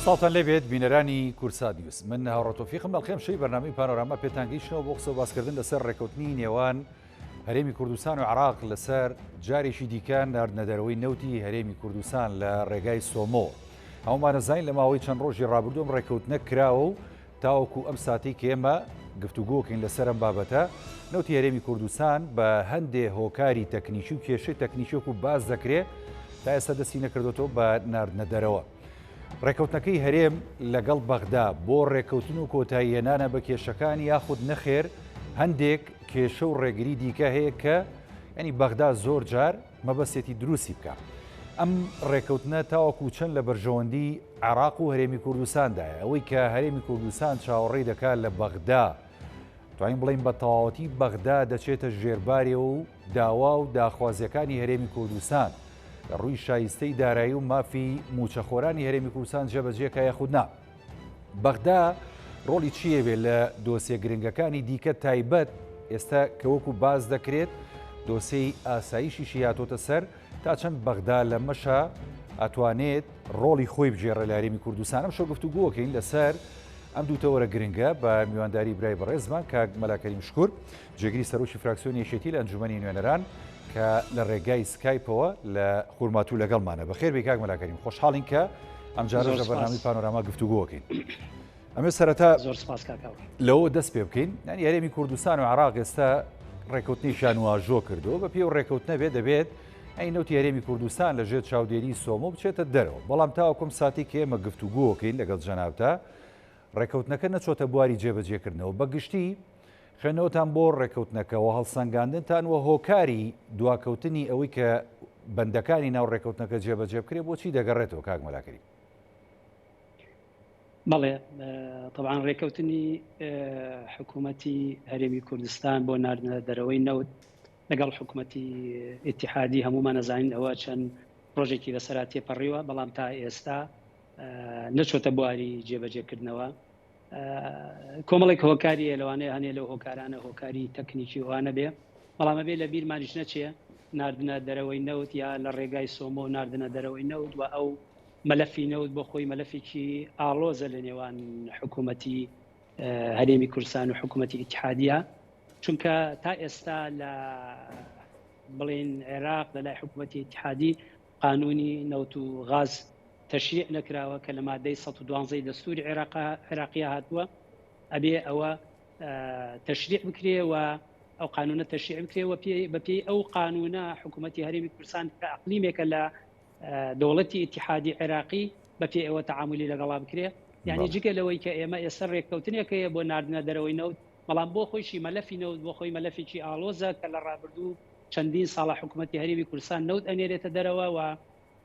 ساڵتان لێبێت بینەرانی کورسات نیوز. من هاوڕۆتۆفیقم بەڵخێم شەی بەرنامەی پانۆراما پێتانگەیشتنەوە بۆ قسە و باسکردن لەسەر ڕێکەوتنی نێوان هەرێمی کوردستان و عێراق لەسەر جارێکی دیکە ناردنەدەرەوەی نەوتی هەرێمی کوردستان لە ڕێگای سۆمۆ. هەمومان دەزانین لە ماوەی چەند ڕۆژی ڕابردووم ڕێکەوتنە کراوە و تاوەکو ئەم ساتەی کە ئێمە گفتوگۆکەین لەسەر ئەم بابەتە. نەوتی هەرێمی کوردستان بە هەندێک هۆکاری تەکنیکی و کێشەی تەکنیکی و باز دەکرێت تا ئێستا دەستی نەکردوێتەوە بە ناردنەدەرەوە. ڕێکەوتنەکەی هەرێم لەگەڵ بەغدا بۆ ڕێکەوتن و کۆتاییهێنانە بە کێشەکانی یاخود نەخێر هەندێک کێشە و ڕێگری دیکە هەیە کە ینی بەغدا زۆر جار مەبەستێتی دروستی بکە. ئەم ڕێکەوتنە تاوەکو چەند لە بەرژەوەندی عێراق و هەرێمی کوردستاندایە ئەوەی کە هەرێمی کوردستان چاوەڕێی دەکات لە بەغدا توانین بڵین بە تەواوەتی بەغدا دەچێتە ژێربارێ و داوا و داخوازیەکانی هەرێمی کوردستان لە ڕووی شایستەی دارایی و مافی موچەخۆرانی هەرێمی کوردستان جێبەجێکە یاخودنا. بەغدا ڕۆڵی چیە بێت لە دۆسیە گرنگەکانی دیکە تایبەت ئێستا کە وەکو باز دەکرێت دۆسەی ئاساییشیشی هاتۆتە سەر تا چەند بەغدا لە مەشە ئەتوانێت ڕۆڵی خۆی بژێڕە لە هەرێمی کوردستان. ئەم شەو گفتوگۆکەین لەسەر ئەم دوو تەوەرە گرنگە بە میوانداری برای بەڕێزمان کاک مەلاکەریم شکور جێگیری سەرۆکی فراکسیۆنی یەکێتی لە ئەنجومەنی نوێنەران کە لە ڕێگای سکایپەوە لە خورماتوو لەگەڵمانە. بەخێر بێ کاک مەلاکەریم، خۆشحاڵین کە ئەم جارە لە بەرنامەی پانۆراما گفتوگۆکەین. ئەمێ سەرەتا لەوە دەست پێ بکەین. یعنی هەرێمی کوردستان و عێراق ئێستا ڕێکەوتنیشان واژۆ کردەوە بە پێی ڕێکەوتنە بێ دەبێت ئەی نەوتی هەرێمی کوردستان لەژێر چاودێری سۆمۆ بچێتە دەرەوە. بەڵام تاوەکوم ساتی کە ئێمە گفتوگۆکەین لەگەڵ جەنابتا ڕێکەوتنەکە نەچۆتە بواری جێبەجێکردنەوە. بەگشتی خوێندنەوەتان بۆ ڕێکەوتنەکەەوە هەڵسەنگاندنتان و هۆکاری دواکەوتنی ئەوەی کە بەندەکانی ناو ڕێکەوتنەکە جێبەجێ بکرێ بۆچی دەگەڕێتەوە کاک مەلاکەریم؟ بەڵێ طبعاً ڕێکەوتنی حکوومەتی هەرێمی کوردستان بۆ ناردنە دەرەوەی نەوت لەگەڵ حکوومەتی ئیتیحادی هەمومان نەزانین ئەوە چەند ڕۆژێکی بەسەرا تێپەڕیوە، بەڵام تا ئێستا نەچۆتە بواری جێبەجێکردنەوە. کۆمەڵێک هۆکاری لەوانەیە هەنێ لەو هۆکارانە هۆکاری تەکنیکی وانە بێ، بەڵامە بێ لە بیرمانیش نەچێ ناردنە دەرەوەی نەوت یا لە ڕێگای سۆمۆ ناردنە دەرەوەی نەوت و ئەو مەلەفی نەوت بۆ خۆی مەلەفێکی ئاڵۆزە لە نێوان حکوومەتی هەرێمی کوردستان و حکوومەتی ئیتیحادیە، چونکە تا ئێستا لە بڵێن عێراق لەلای حکوومەتی ئیتیحادی قانونی نەوت و غاز تەشریع نەکراوە کە لە مادەی 112 دەستوری عێراقیە هاتووە. ئەبێ ئەوە تەشریع بکرێ و ئەو قانونە تەشریع بکرێ و بەپێی ئەو قانونە حکوومەتی هەرێمی کوردستان کە ئەقلیمێکە لە دەوڵەتی ئیتیحادی عێراقی بەپێی ئەوە تەعاملی لەگەڵا بکرێ. یعنی جگە لەوەی کە ئێمە ئێستا ڕێککەوتنێکەیە بۆ ناردنە دەرەوەی نەوت، بەڵام بۆ خۆیشی مەلەفی نەوت بۆ خۆی مەلەفێکی ئاڵۆزە کە لە ڕابردوو چەندین ساڵە حکوومەتی هەرێمی کوردستان نەوت ئەنێرێتە دەرەوە و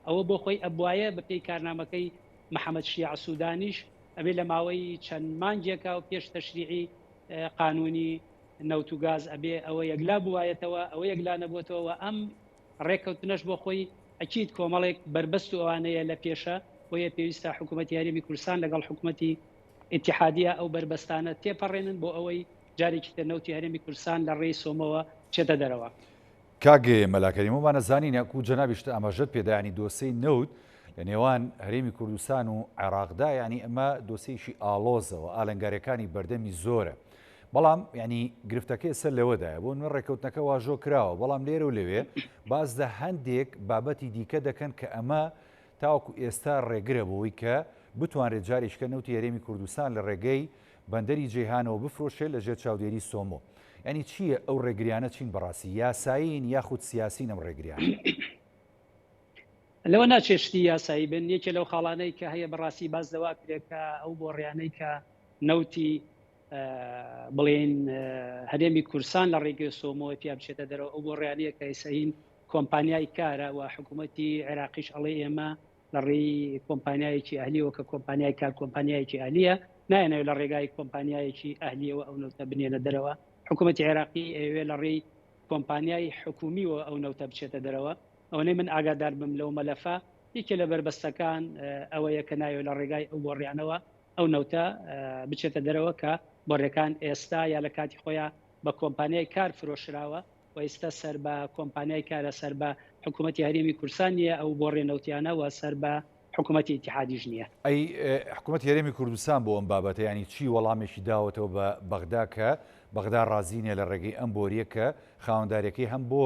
ئەوە بۆ خۆی ئەبوایە بەپێی کارنامەکەی محەممەد شیع سوودانیش ئەبێ لە ماوەی چەند مانگێکا و پێش تەشریعی قانونی نەوت و گاز ئەبێ ئەوە یەکلا بوایەتەوە، ئەوە یەکلا نەبووتەوە. ئەم ڕێککەوتنەش بۆ خۆی ئەکید کۆمەڵێک بربەست و ئەوانەیە لە پێشە بۆیە پێویستە حکوومەتی هەرێمی کوردستان لەگەڵ حکوومەتی ئیتیحادیە ئەو بربەستانە تێپەڕێنن بۆ ئەوەی جارێکی تر نەوتی هەرێمی کوردستان لە ڕێی سۆمەوە چێتە دەرەوە. کاگێ مەلاکەریم ومانە زانین یاکو جەنابیشتە ئاماژەت پێدایانی دۆسەی نەوت لە نێوان هەرێمی کوردستان و عێراقدا، ینی ئەمە دۆسەیەکی ئاڵۆزەوە ئالەنگارەکانی بەردەمی زۆرە، بەڵام ینی گرفتەکەی سەر لەوەدایە بۆ نوێ ڕێکەوتنەکە واژۆ کراوە، بەڵام لێرە و لەوێ بازدە هەندێک بابەتی دیکە دەکەن کە ئەمە تاوەکو ئێستا ڕێگرە بۆەوەی کە بتوانرێت جاریشکە نەوتی هەرێمی کوردستان لە ڕێگەی بەندەری جێهانەوە بفرۆشێت لەژێر چاودێری سۆمۆ. ینی چییە ئەو ڕێگریانە چین بەڕاستی یاسایین یاخود سیاسین ئەم ڕێگریان؟ لەوە ناچێشتی یاسایی بن. یەکێ لەو خاڵانەی کە هەیە بەڕاستی باز دەوا کرێکە ئەو بۆ ڕیانەی کە نەوتی بڵێن هەرێمی کوردستان لە ڕێگەی سۆمۆ پیا بچێتە دەرەوە، ئەو بۆ ڕیانەیە کە ئێسەین کۆمپانیای کارە و حکوومەتی عێراقیش ئەڵێ ئێمە لە ڕێی کۆمپانیایەکی ئەهلیەوە کە کۆمپانیای کار کۆمپانیایەکی ئەهلیە نایەنەوە لە ڕێگای کۆمپانیایەکی ئەهلیەوە ئەو نەوتە بنێنە دەرەوە. حکوومەتی عێراقی ئەوێ لە ڕێی کۆمپانیای حکومیەوە ئەو نەوتە بچێتە دەرەوە. ئەوەی من ئاگادار بم لەو مەلەفە یەکێ لە بربەستەکان ئەوەیە کە نایەوە لە ڕێگای ئەو بۆڕیانەوە ئەو نەوتە بچێتە دەرەوە کە بۆڕێکان ئێستا یا لە کاتی خۆیان بە کۆمپانیای کار فرۆشراوە و ئێستا سەر بە کۆمپانیای کارە سەر بە حکوومەتی هەرێمی کوردستان نیە ئەو بۆڕێ نەوتیانە و سەر بە حکوومەتی اتحادیش نییە. ئەی حکوومەت هەرێمی کوردستان بۆ ئەم بابەتە ینی چی وەڵامێکی داوەتەوە بە بەغدا کە بەغدا ڕازینە لە ڕێگەی ئەم بۆریە کە خاوەنداریەکەی هەم بۆ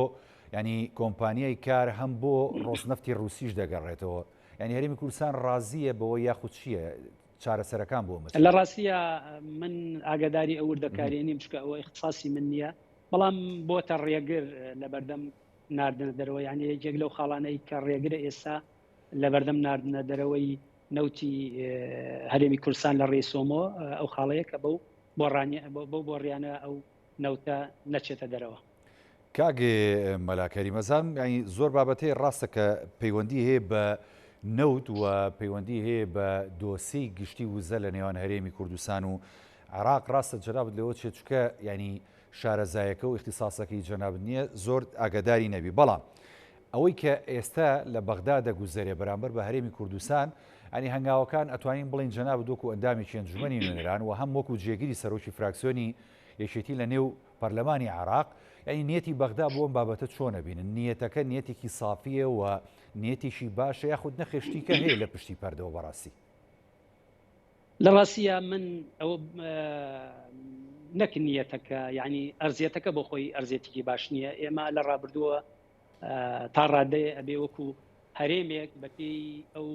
ینی کۆمپانیای کار هەم بۆ ڕۆژنەفتی ڕوسیش دەگەڕێتەوە، ینی هەرێمی کوردستان ڕازیە بەوە یاخود چییە چارەسەرەکان بۆ لە ڕاستیە من ئاگاداری ئەو وردەکارێنیم چکە ئەوە اختصاسی من نییە، بەڵام بۆتە ڕێگر لە بەردەم ناردنە دەرەوە، یعنی یەکێک لەو خاڵانەی کە ڕێگرە ئێستا لە بەردەم ناردنە دەرەوەی نەوتی هەرێمی کوردستان لە ڕێسۆمەوە ئەو خاڵەیە کە بەو بۆڕیانە ئەو نەوتە نەچێتە دەرەوە. کاگێ مەلاکەری مەزان ینی زۆر بابەتەی ڕاستە کە پەیوەندی هەیە بە نەوت و پەیوەندی هەیە بە دۆسەی گشتی وزە لە نێوان هەرێمی کوردستان و عراق. ڕاستە جەنابەت لەوە چێچکە ینی شارەزایەکە و اختصاسەکەی جەنابەت نییە زۆر ئاگاداری نەبی، بەڵام ئەوەی کە ئێستا لە بەغدا دەگوزارێ بەرامبەر بە هەرێمی کوردستان ئەنی هەنگاوەکان ئەتوانین بڵین جەنابەت وەکو ئەندامی ئەنجومەنی نوێنەران و هەم وەکو جێگیری سەرۆکی فراکسیۆنی یەکێتی لە نێو پەرلەمانی عراق، ینی نیەتی بەغدا بۆ ئەم بابەتە چۆن ئەبینن؟ نیەتەکە نیەتێکی سافیە و نیەتێکی باشە یاخود نەخێشتیکە هەیە لە پشتی پەردەوە؟ بەڕاستی لە ڕاستیە من ئەوە نەک نیەتەکە ینی ئەرزیەتەکە بۆ خۆی ئەرزێتێکی باش نییە. ئێمە لە ڕابردووە تا ڕادەیە ئەبێ وەکو هەرێمێک بەپێی ئەو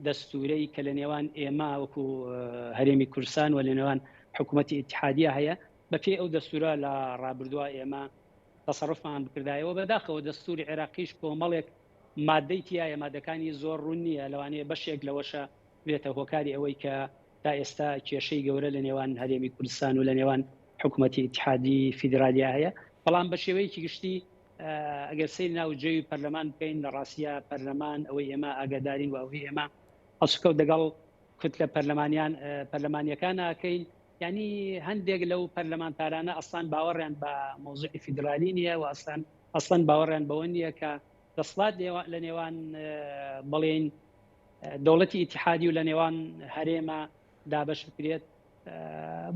دەستورەی کە لە نێوان ئێمە وەکو هەرێمی کوردستان و لە نێوان حکوومەتی اتحادیە هەیە، بەپێی ئەو دەستورە لە ڕابردووە ئێمە تەسەڕفمان بکردایەوە. بەداخەوە دەستوری عێراقیش کۆمەڵێک مادەی تایە، مادەکانی زۆر ڕوون نییە، لەوانەیە بەشێک لەوەشە بێتە هۆکاری ئەوەی کە تا ئێستا کێشەی گەورە لە نێوان هەرێمی کوردستان و لە نێوان حکوومەتی اتحادی فیدرالیا هەیە. بەڵام بە شێوەیەکی گشتی ئەگەر سەیری ناوجێوی پەرلەمان بکەین، لە ڕاستیە پەرلەمان ئەوەی ئێمە ئاگادارین و ئەوەی ئێمە هەڵسوکەوت دەگەڵ کتلە پەرلەمانیەکان ئاکەین، یعنی هەندێک لەو پەرلەمانتارانە ئەسڵان باوەڕیان بە مۆزوعی فیدرالی نییە و ئەسڵان باوەڕیان بەوە نییە کە دەسڵات لە نێوان بڵێن دەوڵەتی ئیتیحادی و لە نێوان هەرێمە دابەش بکرێت.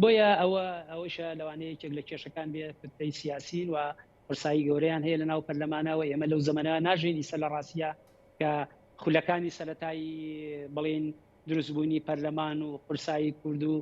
بۆیە ئەوەشە لەوانەیە یەکێک لە کێشەکان بێت کتلەی سیاسین و قورسایی گەورەیان هەیە لە ناو پەرلەمانەوە. ئێمە لەو زەمانە ناژێنی سەر لە ڕاستیە کە خولەکانی سەرەتایی بڵێن دروستبوونی پەرلەمان و قورسایی کورد و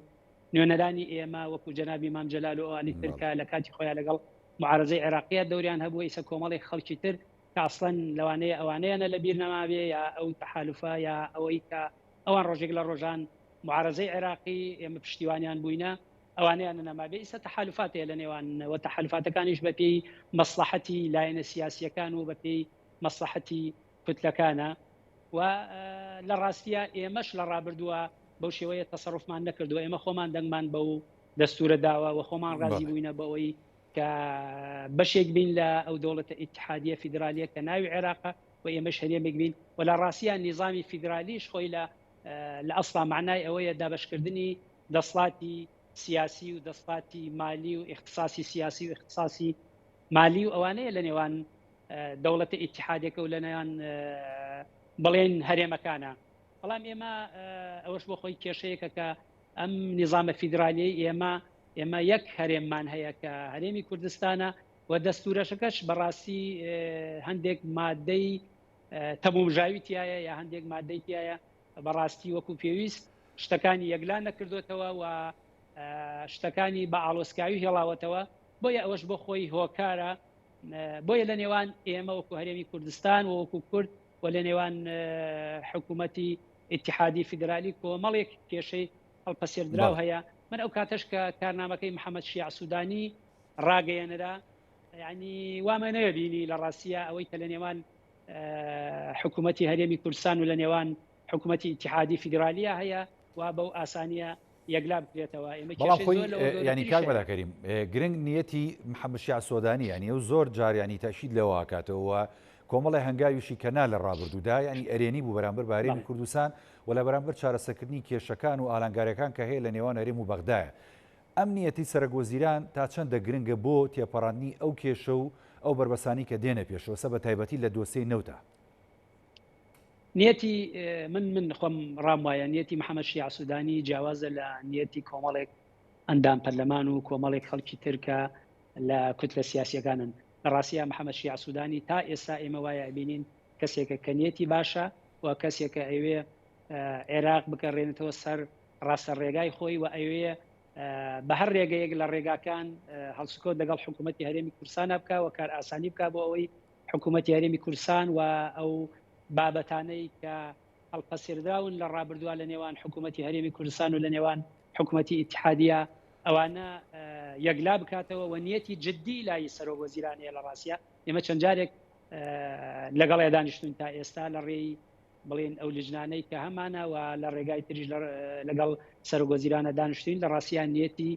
نوێنەرانی ئێمە وەکو جەنابی مام جەلال و ئەوانی ترکە لە کاتی خۆیان لەگەڵ معارەزەی عێراقیە دەوریان هەبووە ئیسە کۆمەڵێک خەڵکی تر کە ئەسڵەن لەوانەیە ئەوانەیەنە لە بیر نەمابێ یا ئەو تەحالوفە یا ئەوەی کە ئەوان ڕۆژێک لە ڕۆژان معارەزەی عێراقی ئێمە پشتیوانیان بووینە، ئەوانەیان نەمابێ ئیسە تەحالوفاتەیە لە نێوانەوە، تەحالوفاتەکانیش بەپێی مەسلحەتی لایەنە سیاسیەکان و بەپێی مەسلحەتی کتلەکانە. و لە ڕاستیە ئێمەش لە ڕابردووە بەو شێوەیە تەسەڕفمان نەکردووە، ئێمە خۆمان دەنگمان بەو دەستورە داوە و خۆمان ڕازی بووینە بەوەی کە بەشێک بین لە ئەو دەوڵەتە ئیتحادیە فیدرالیە کە ناوی عێراقە و ئێمەش هەرێمێک بین. و لە ڕاستیە نیزامی فیدرالیش خۆی لە ئەسڵا معنای ئەوەیە دابەشکردنی دەسڵاتی سیاسی و دەسڵاتی مالی و اختصاصی سیاسی و اختصاصی مالی و ئەوانەیە لە نێوان دەوڵەتە ئیتحادیەکە و لە نێوان بڵێن هەرێمەکانە. بەڵام ئێمە ئەوەش بۆ خۆی کێشەیەکە کە ئەم نیزامە فیدرالی ئێمە یەک هەرێممان هەیە کە هەرێمی کوردستانە و دەستورەشەکەش بەڕاستی هەندێک مادەی تەمومژاوی تایە یا هەندێک مادەی تایە بەڕاستی وەکو پێویست شتەکانی یەکلان نەکردوێتەوە و شتەکانی بە ئاڵۆسکاوی هێڵاوەتەوە. بۆیە ئەوەش بۆ خۆی هۆکارە، بۆیە لە نێوان ئێمە وەکو هەرێمی کوردستان و وەکو کورد و لە نێوان حکوومەتی اتحادی فیدرالی کۆمەڵێک کێشەی هەڵپەسێردراو هەیە. من ئەو کاتەش کە کارنامەکەی محەممەد شیع سوودانی ڕاگەیەنرا، یعنی وامە نەبینی لە ڕاستیە ئەوەی کە لە نێوان حکوومەتی هەرێمی کوردستان و لە نێوان حکوومەتی اتحادی فیدرالیە هەیە و بەو ئاسانیە یەکلا بکرێتەوە. بەڵام خۆی ینی کاک مەلاکەریم گرنگ نیەتی محەممەد شیع سوودانی ینی ئەو زۆر جاریانی تاشید لەوە کاتەوە کۆمەڵی هەنگاویشی کەنا لە ڕابردوودا ینی ئەرێنی بوو بەرامبەر بە هەرێمی کوردستان و لە بەرامبەر چارەسەرکردنی کێشەکان و ئالانگاریەکان کە هەیە لە نێوان هەرێم و بەغدایە. ئەم نیەتی سەرۆکوەزیران تا چەندە گرنگە بۆ تێپەڕاندنی ئەو کێشە و ئەو بربەسانی کە دێنە پێشەوە سە بە تایبەتی لە دۆسەی نەوتە؟ نیەتی من خۆم ڕام وایە نیەتی محەممەد شیع سوودانی جیاوازە لە نیەتی کۆمەڵێک ئەندام پەرلەمان و کۆمەڵێک خەڵکی ترکە لە کوتلە سیاسیەکانن. لە ڕاستیە محەممەد شیع سوودانی تا ئێستا ئێمە وایە بینین کەسێکە کە نیەتی باشە و کەسێکە ئەوێ عێراق بکەڕێنێتەوە سەر ڕاستە ڕێگای خۆی و ئەوەیە بە هەر ڕێگەیەک لە ڕێگاکان هەڵسوکۆت لەگەڵ حکوومەتتی هەرێمی کوردستان بکە و کار ئاسانی بکە بۆ ئەوەی حکوومەتتی هەرێمی کوردستان و ئەو بابەتانەی کە هەڵپەسێردراون لە ڕابردووە لە نێوان حکوومەتتی هەرێمی کوردستان و لە نێوان حکوومەتتی ئیتحادیە ئەوانە یەکلا بکاتەوە و نیەتی جددی لای سەرۆک وەزیرانەیە لە ڕاستیە ئێمە چەند جارێک لەگەڵ دانیشتون تا ئێستا لە ڕێی بڵێن ئەو لجنانەی کە هەمانە و لە ڕێگای تریش لەگەڵ سەرۆک وەزیرانە دانیشتین لە ڕاستیان نیەتی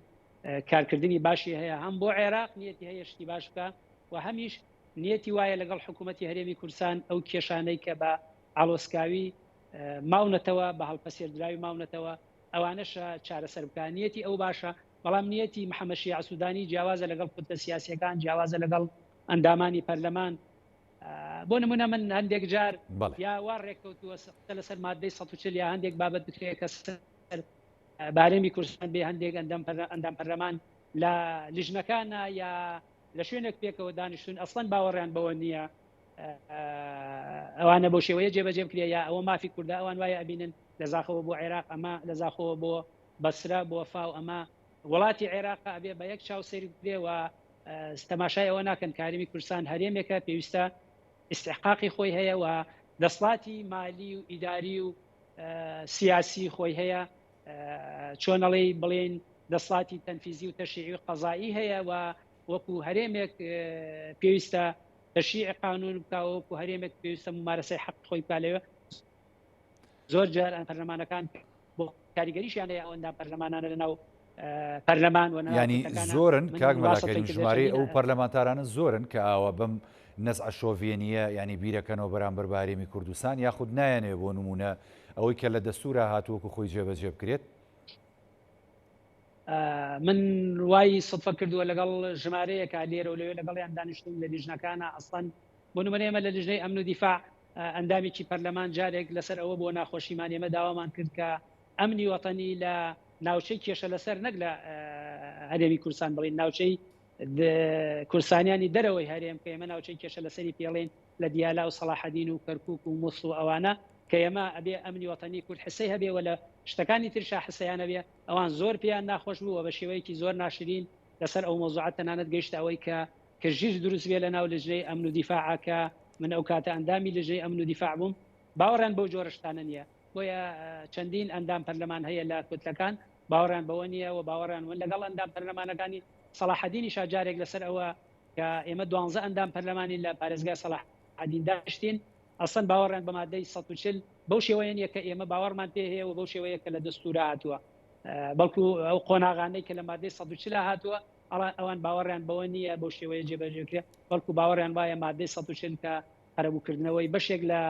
کارکردنی باشی هەیە هەم بۆ عێراق نیەتی هەیە شتی باش بکە و هەمیش نیەتی وایە لەگەڵ حکوومەتتی هەرێمی کوردستان ئەو کێشانەی کە بە ئاڵۆسکاوی ماونەتەوە بە هەڵپەسێردراوی ماونەتەوە ئەوانەش چارەسەر بکانیەتی ئەو باشە بەڵام نیەتی محەممەد شیع سوودانی جیاوازە لەگەڵ کوتە سیاسیەکان جیاوازە لەگەڵ ئەندامانی پەرلەمان بۆ نمونە من هەندێک جار یا وا ڕێککەوتووە لەسەر مادەی 140 یا هەندێک بابەت بکرێت کە بارێمی کوردستان بێ هەندێک ئەندام پەرلەمان لە لیژنەکانە یا لە شوێنێک پێکەوە دانیشتون ئەسڵەن باوەڕیان بەوە نییە ئەوانە بۆ شێوەیە جێبەجێ بکرێ یا ئەوە مافی کووردا ئەوان وایە ئەبینن لە زاخەوە بۆ عێراق ئەمە لە زاخەوە بۆ بەسرە بۆ فاو ئەمە وڵاتی عێراق ئەبێ بە یەک چاو سەیری بێ و تەماشای ئەوە ناکەن کارێمی کوردستان هەرێمێکە پێویستە استحقاقی خۆی هەیە و دەسڵاتی مالی و ئیداری و سیاسی خۆی هەیە چۆنەڵی بڵێن دەسڵاتی تەنفیزی و تەشریعی و قەزایی هەیە و وەکو هەرێمێک پێویستە تەشریع قانون بکاوە وەکو هەرێمێک پێویستە ممارەسەی حەق خۆی بکالەوە زۆر جار پەرلەمانەکان بۆ کاریگەریشیان هەیە ئەوەندا پەرلەمانانە لەناو پەرلەمان و ینی زۆرن کاک مەلاکەریم ژمارەی ئەو پەرلەمانتارانە زۆرن کە ئاوە بەم نەزع شۆڤێنیە ینی بیرەکەنەوە بەرامبەر هەرێمی کوردستان یاخود نایەنێ بۆ نمونە ئەوەی کە لە دەستورە هاتووەکو خۆی جێبەجێ بکرێت من وای سەدفە کردووە لەگەڵ ژمارەیەکە لێرە و لەوێ لەگەڵیان دانیشتون لە لیژنەکانە ئەسڵەن بۆ نمونە ئێمە لە لیژنەی ئەمن و دیفاع ئەندامێکی پەرلەمان جارێک لەسەر ئەوە بۆ ناخۆشیمان ئێمە داوامان کرد کە ئەمنی وەتەنی لە ناوچەی کێشە لەسەر نەک لە هەرێمی کوردستان بڵین ناوچەی کورسانیانی دەرەوەی هەرێم کە ئێمە ناوچەی کێشە لەسەری پێڵێن لە دیالا و سەلاحەدین و کەرکووک و مووسڵ و ئەوانە کە ئێمە ئەبێ ئەمنی وەتەنی کورد حسەی هەبێ و لە شتەکانی ترشا حسەیانە بێ ئەوان زۆر پێیان ناخۆش بوو بە شێوەیەکی زۆر ناشرین لەسەر ئەو مۆزوعات تەنانەت گەیشتە ئەوەی کە ژیر دروست بێ لە ناو لەژنەی ئەمن و دیفاع کە من ئەو کاتە ئەندامی لەژنەی ئەمن و دیفاع بووم باوەڕیان بەو جۆرە شتانە نییە بۆیە چەندین ئەندام پەرلەمان هەیە لە کوتلەکان باوەڕیان بەوە نییە و باوەڕیان ون لەگەڵ ئەندام پەرلەمانەکانی سەلاحەدینی شاجارێک لەسەر ئەوە کە ئێمە 12 ئەندام پەرلەمانی لە پارێزگای سەلاحەدین داشتین ئەسڵەن باوەڕیان بە مادەی 140 بەو شێوەیە نیە کە ئێمە باوەڕمان پێ هەیە و بەو شێوەیە کە لە دەستورە هاتووە بەڵکو ئەو قۆناغانەی کە لە مادەی 140 هاتووە ئەوان باوەڕیان بەوە نییە بەو شێوەیە جێبەجێکرێت بەڵکو باوەڕیان وایە مادەی 140 کە قەرەبووکردنەوەی بەشێک لە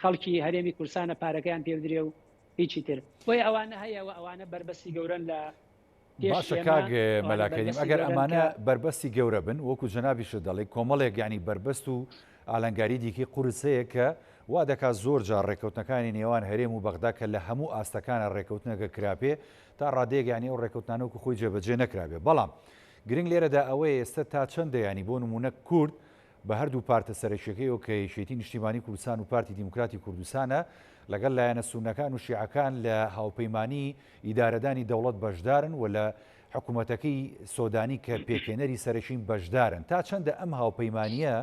خەڵکی هەرێمی کوردستانە پارەکەیان پێدرێ و هیچی تر بۆیە ئەوانە هەیە و ئەوانە بربەستی گەورن لە باشە کاک مەلاکەریم ئەگەر ئەمانە بربەستی گەورە بن وەکو جەنابیشە دەڵێ کۆمەڵێک ینی بربەست و ئالەنگاری دیکەی قورسەیە کە وا دەکات زۆر جار ڕێکەوتنەکانی نێوان هەرێم و بەغدا کە لە هەموو ئاستەکانە ڕێکەوتنەکە کراپێ تا ڕادەیەک ینی ئەو ڕێکەوتنانەوەکو خۆی جێبەجێ نەکرابێ بەڵام گرنگ لێرەدا ئەوەیە ئێستا تا چەندە ینی بۆ نمونە کورد بە هەردوو پارتە سەرەکیەکەیەوە کە یەکێتی نیشتیمانی کوردستان و پارتی دیموکراتی کوردستانە لەگەڵ لایەنە سونەکان و شیعەکان لە هاوپەیمانی ئیدارەدانی دەوڵەت بەشدارن و لە حکوومەتەکەی سۆدانی کە پێکێنەری سەرەکین بەشدارن تا چەندە ئەم هاوپەیمانیە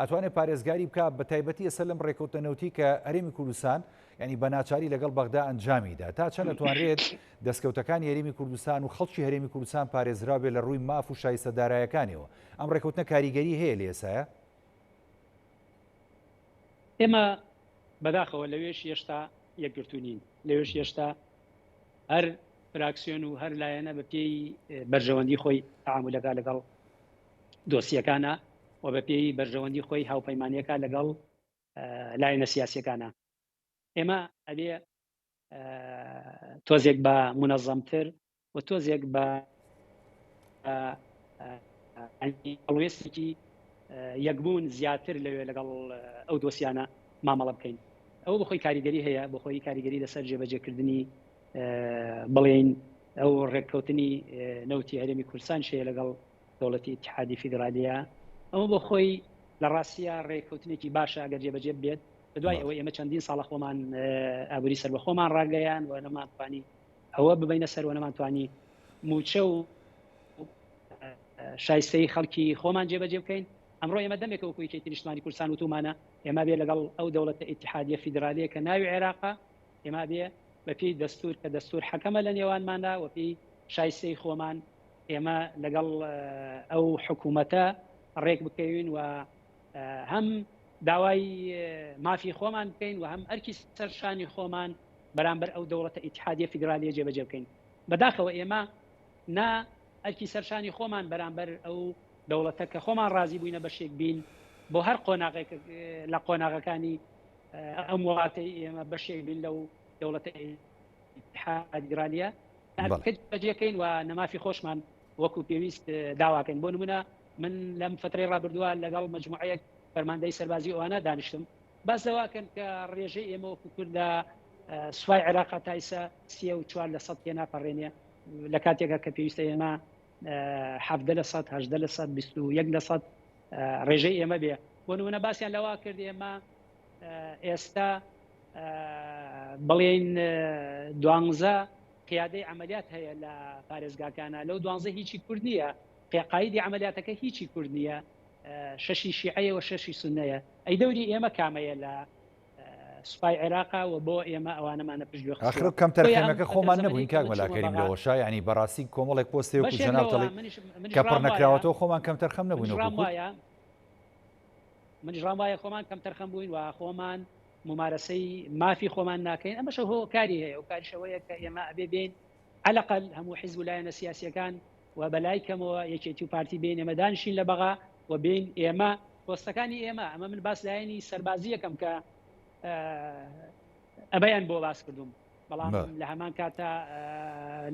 ئەتوانێت پارێزگاری بکە بە تایبەتی ئێستا لەم ڕێکەوتنەوتی کە هەرێمی کوردستان ینی بەناچاری لەگەڵ بەغدا ئەنجامیدا تا چەند دەتوانرێت دەستکەوتەکانی هەرێمی کوردستان و خەڵکی هەرێمی کوردستان پارێزرا بێ لە ڕووی ماف و شایستەدارایەکانیەوە ئەم ڕێکەوتنە کاریگەری هەیە لە ئێسایە ئێمە بەداخەوە لەوێش هێشتا یەکگرتوونین لەوێش هێشتا هەر فراکسیۆن و هەر لایەنە بە پێی بەرژەوەندی خۆی تعاملەکە لەگەڵ دۆسیەکانە و بە پێی بەرژەوەندی خۆی هاوپەیمانیەکە لەگەڵ لایەنە سیاسیەکانە ئێمە ئەبێ تۆزێک بە منەظەمتر و تۆزێک بە هەڵوێستێکی یەکبوون زیاتر لەوێ لەگەڵ ئەو دۆسیانە مامەڵە بکەین ئەوە بخۆی کاریگەری هەیە بخۆی کاریگەری لەسەر جێبەجێکردنی بڵێن ئەو ڕێککەوتنی نەوتی هەرێمی کوردستان شەیە لەگەڵ دەوڵەتی ئیتحادی فیدرالیە ئەوە بۆ خۆی لە ڕاستیە ڕێککەوتنێکی باشە ئەگەر جێبەجێ بێت بەدوای ئەوەی ئێمە چەندین ساڵە خۆمان ئابووری سەر بە خۆمان ڕاگەیان و نەمانتوانی ئەوە ببینە سەر و نەمانتوانی موچە و شایستەی خەڵکی خۆمان جێبەجێ بکەین. ئەمڕۆ ئێمە دەمێکە وەکوی کەیتی نیشتمانی کوردستان وتومانە ئێمە بێ لەگەڵ ئەو دەوڵەتە ئیتیحادیە فیدرالیە کە ناوی عێراقا ئێمە بێ بەپێی دەستور کە دەستور حەکەمە لە نێوانماندا و پێی شایستەی خۆمان ئێمە لەگەڵ ئەو حکوومەتە ڕێک بکەوین و هەم داوای مافی خۆمان بکەین و هەم ئەرکی سەرشانی خۆمان بەرامبەر ئەو دەوڵەتە ئیتیحادیە فیدرالیە جێبەجێ بکەین. بەداخەوە ئێمە نا ئەرکی سەرشانی خۆمان بەرامبەر ئەو دەوڵەتە کە خۆمان ڕازی بووینە بەشێک بین بۆ هەر قۆناغێک لە قۆناغەکانی ئەم وڵاتی ئێمە بەشێک بین لەو دەوڵەتە ئیتیحادیە بەجێکەین و نەمافی خۆشمان وەکو پێویست داواکەین. بۆ نمونە من لەم فترەی ڕابردووە لەگەڵ مجموعەیەک فەرماندەی سەربازی ئەوانە دانیشتم باس لەواکەن کە ڕێژەی ئێمە وەکو کورد لە سوپای عێراق تایسە 34% ناپەڕێنێ لە کاتێکە کە پێویستە ئێمە 7% 8% 21% ڕێژەی ئێمە بێ. بۆ نمونە باسییان لەوا کرد ئێمە ئێستا بڵێن 12 قیادەی عملیات هەیە لە پارێزگاکانە لەو 12 هیچی کورد نییە قایدی عملیاتەکە هیچی کورد نییە 6 شیعەیە و 6 سونەیە. ئەی دەوری ئێمە کامەیە لە سوپای عێراقا و بۆ ئێمە ئەوانەمانە پشتگوێ ئاخر کەم تەرخەمەکە خۆمان نەبووین کاک مەلاکەریم لەوە شای ینی بەڕاستی کۆمەڵێک پۆستی وەکو جەنابتەڵی کە پڕ نەکراوەتەوە خۆمان کەم تەرخەم نەبووین. منیش ڕام وایە خۆمان کەم تەرخەم بووین و خۆمان ممارەسەی مافی خۆمان ناکەین. ئەمەشە هۆ کاری هەیە و کاریشەوەیە کە ئێمە ئەبێ بین عەلەقەل هەموو حیزب و لایەنە سیاسیەکان و بەلای کەمەوە یەکێتی و پارتی بین ئێمە دانیشین لە بەغا و بین ئێمە پۆستەکانی ئێمە ئەمە من باس لایەنی سەربازی یەکەم کە ئەبەیان بۆ باس کردوم بەڵام لە هەمان کاتە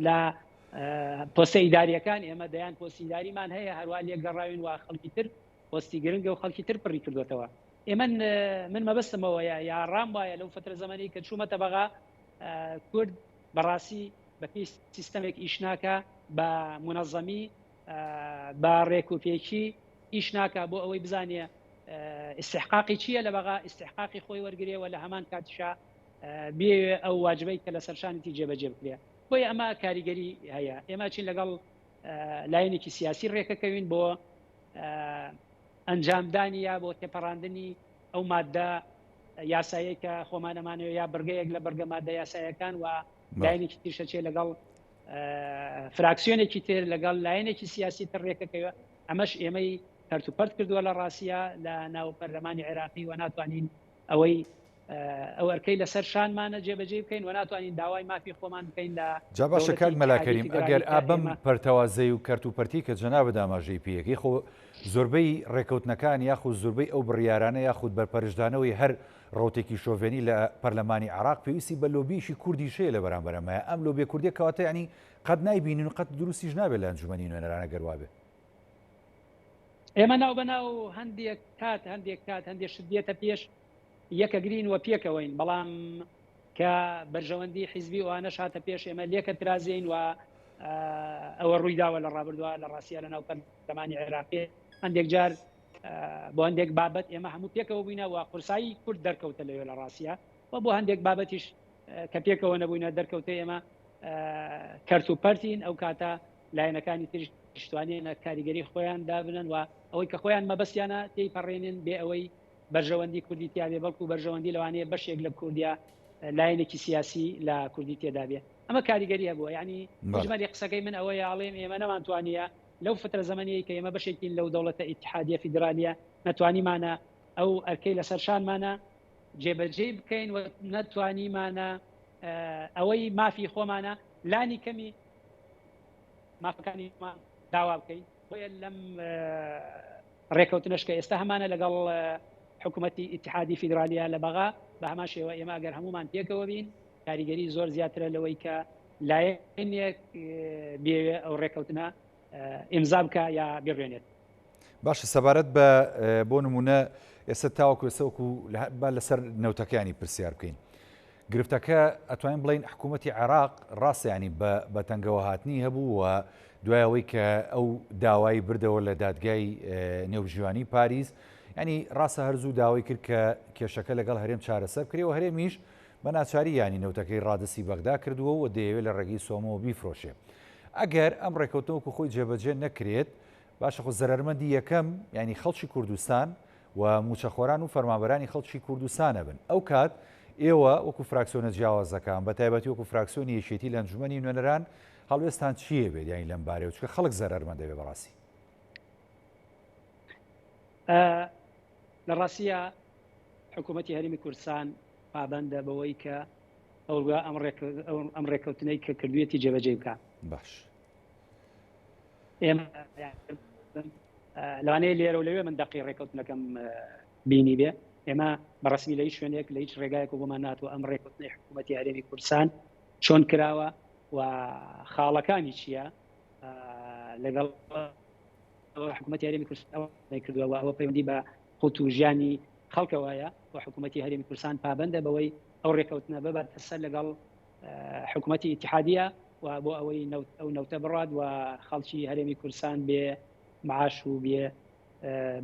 لە پۆستە ئیداریەکان ئێمە دەیان پۆستی ئیداریمان هەیە هەروە لێگەڕاوین و خەڵکی تر پۆستی گرنگە و خەڵکی تر پڕی کردوێتەوە. ئێمە من مەبەستمەوە یا ڕام وایە لەو فترە زەمانی کە چوومەتە بەغا کورد بەڕاستی بەپێی سیستەمێک ئیش ناکە بە منەظەمی بە ڕێکوپێکی ئیش ناکە بۆ ئەوەی بزانێ استحقاقی چییە لە بەغا استحقاقی خۆی وەرگێەوە لە هەمان کاتیشا بێ ئەو واجبەی کە لە سەرشانێتی جێبەجێ بکرێ. بۆی ئەمە کاریگەری هەیە. ئێمە چین لەگەڵ لایەنێکی سیاسی ڕێکەکەوین بۆ ئەنجامدانی یا بۆ تێپەڕاندنی ئەو مادە یاسایی کە خۆمانەمانەوە یا بەرگەیەک لە بەرگە مادە یاسایەکان و لایەنێکی تیشەچێ لەگەڵ فراکسیۆنێکی تر لەگەڵ لایەنێکی سیاسی تر ڕێکەکەوە. ئەمەش ئێمەی پەرتوپەرت کردووە لە ڕاستیە لە ناو پەرلەمانی عێراقی و ناتوانین ئەوەی ئەو ئەرکەی لەسەر شانمانە جێبەجێ بکەین و ناتوانین داوای مافی خۆمان بکەین لە جا باشە کاک مەلاکەریم ئەگەر ئابەم پەرتەوازەی و کەرتوپەرتی کە جەنابە داماژەی پێیەکی خۆ زۆربەی ڕێکەوتنەکان یاخود زۆربەی ئەو بڕیارانە یاخود بەرپەرشدانەوەی هەر ڕۆتێکی شۆڤێنی لە پەرلەمانی عێراق پێویستی بە لۆبیشی کوردی شەیە لە بەرامبەرەمەیە ئەم لۆبێ کوردی کەواتە ینی قەت نایبینین و قەت دروستیش نابێت لە ئەنجومەنی نوێنەرانە گەروابێ. ئێمە ناو بەناو هەندێک کات هەندێک شدێتە پێش یەکەگرین وە پێکەوەین بەڵام کە بەرژەوەندی حیزبی ئەوانەش هاتە پێش ئێمە لێکە ترازین و ئەوە ڕوویداوە لە ڕابردووە لە ڕاستیە لە ناو پەرلەمانی عێراقی هەندێک جار بۆ هەندێک بابەت ئێمە هەموو پێکەوە بووینە و قورسایی کورد دەرکەوتە لەوێ لە ڕاستیە و بۆ هەندێک بابەتیش کە پێکەوە نەبووینە دەرکەوتە ئێمە کەرتوپەرتین ئەو کاتە لایەنەکانی تر شتوانێنە کاریگەری خۆیان دابنن و ئەوەی کە خۆیان مەبەستیانە تێی پەڕێنن بێ ئەوەی بەرژەوەندی کوردی تیاابێ بەڵکو بەرژەوەندی لەوانەیە بەشێک لە کوردیا لایەنێکی سیاسی لە کوردی تێدا بێ. ئەمە کاریگەریە بووە ینی مجمەلی قسەکەی من ئەوەیە ئاڵێم ئێمە نەمانتوانیە لەو فترە زەمەنیەی کە ئێمە بەشێکی لەو دەوڵەتە ئیتیحادیە فیدرالیە نەتوانیمانە ئەو ئەرکەی لەسەر شانمانە جێبەجێ بکەین و نەتوانیمانە ئەوەی مافی خۆمانە لانی کەمی مافەکانیمان داوا بکەین. بۆیە لەم ڕێکەوتنەشکە ئێستا هەمانە لەگەڵ حکوومەتی ئیتیحادی فیدرالیە لە بەغا بە هەمان شێوە ئێمە ئەگەر هەمومان پێکەوە بین کاریگەری زۆر زیاترە لەوەی کە لایەنێک بێوێ ئەو ڕێکەوتنە ئیمزا بکە یا بێڕێنێت. باشە سەبارەت بە بۆ نمونە ئێستا تاوەکو ئێسەوەکو لەسەر نەوتەکانی پرسیار بکەین. گرفتەکە ئەتوانین بڵین حکوومەتی عێراق ڕاستیانی بە تەنگەوە هاتنی هەبوو و دوایەوەی کە ئەو داوای بردەوە لە دادگای نێوژیوانی پاریس ینی ڕاستە هەرزوو داوای کرد کە کێشەکە لەگەڵ هەرێم چارەسەر بکرێەوە هەرێمیش بە ناچاری ینی نەوتەکەی ڕادسی بەغدا کردووە و دەیەوێت لە ڕێگەی سۆمەوە بیفرۆشێ. ئەگەر ئەم ڕێکەوتنەوەکو خۆی جێبەجێ نەکرێت باشە خۆ زەرمەندی یەکەم ینی خەڵکی کوردستان و موچەخۆران و فەرمانبەرانی خەڵکی کوردستانە بن. ئەو کات ئێوە وەکو فراکسیۆنە جیاوازەکان بە تایبەتی وەکو فراکسیۆنی یەکێتی لە ئەنجومەنی نوێنەران هەڵوێستان چییە بێت یانی لەم بارەوە چکە خەڵک زەرمەندە بێ بەڕاستی؟ لە ڕاستیە حکوومەتی هەرێمی کوردستان پابەندە بەوەی کە ئەم ڕێکەوتنەی کە کردوێتی جێبەجێ بکە. باش ئێمە لەوانەیە لێرە و لەوێ من دەقی ڕێکەوتنەکەم بینی بێ. ئێمە بەڕسمی لە هیچ شوێنێک لە هیچ ڕێگایەک و بۆمان ناتوە ئەم ڕێکەوتنەی حکوومەتی هەرێمی کوردستان چۆن کراوە و خاڵەکانی چییە لەگەڵ حکوومەتی هەرێمی کوردستان کردووە و ئەوە پەیوەندی بە قوت و ژیانی خەڵکەوەیە و حکوومەتی هەرێمی کوردستان پابەندە بەوەی ئەو ڕێکەوتنە بباتە سەر لەگەڵ حکوومەتی ئیتیحادیە و بۆ ئەوەی ئەو نەوتە بڕات و خەڵکی هەرێمی کوردستان بێ معاش و بێ